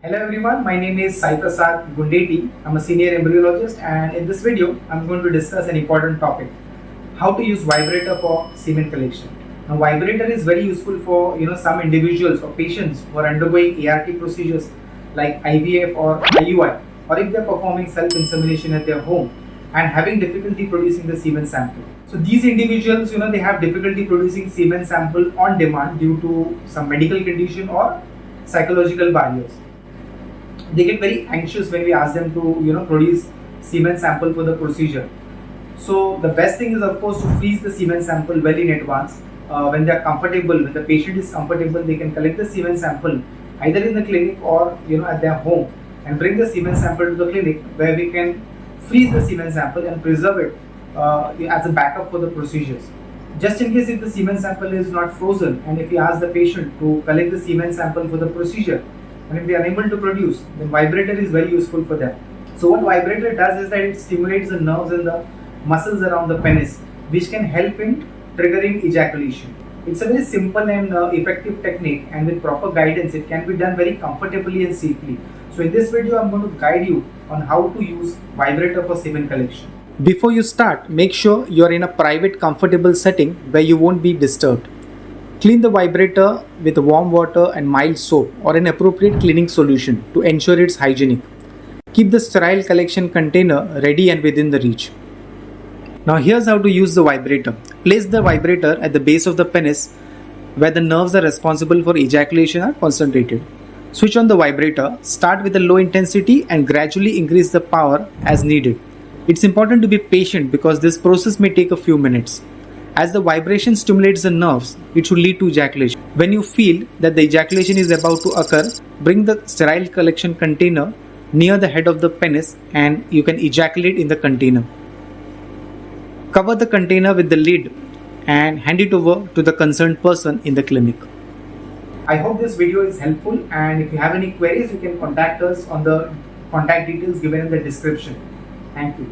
Hello everyone, my name is Sai Prasad Gundeti. I'm a senior embryologist and in this video I'm going to discuss an important topic. How to use vibrator for semen collection. Now vibrator is very useful for some individuals or patients who are undergoing ART procedures like IVF or IUI, or if they are performing self-insemination at their home and having difficulty producing the semen sample. So these individuals, they have difficulty producing semen sample on demand due to some medical condition or psychological barriers. They get very anxious when we ask them to produce semen sample for the procedure. So the best thing is of course to freeze the semen sample well in advance. When they are comfortable, when the patient is comfortable, they can collect the semen sample either in the clinic or at their home and bring the semen sample to the clinic where we can freeze the semen sample and preserve it as a backup for the procedures. Just in case if the semen sample is not frozen and if we ask the patient to collect the semen sample for the procedure, and if they are unable to produce, then vibrator is very useful for them. So what vibrator does is that it stimulates the nerves and the muscles around the penis, which can help in triggering ejaculation. It's a very simple and effective technique, and with proper guidance it can be done very comfortably and safely. So in this video I'm going to guide you on how to use vibrator for semen collection. Before you start, make sure you are in a private comfortable setting where you won't be disturbed. Clean the vibrator with warm water and mild soap or an appropriate cleaning solution to ensure it's hygienic. Keep the sterile collection container ready and within the reach. Now here's how to use the vibrator. Place the vibrator at the base of the penis where the nerves are responsible for ejaculation are concentrated. Switch on the vibrator, start with a low intensity and gradually increase the power as needed. It's important to be patient because this process may take a few minutes. As the vibration stimulates the nerves, it should lead to ejaculation. When you feel that the ejaculation is about to occur, bring the sterile collection container near the head of the penis and you can ejaculate in the container. Cover the container with the lid and hand it over to the concerned person in the clinic. I hope this video is helpful, and if you have any queries, you can contact us on the contact details given in the description. Thank you.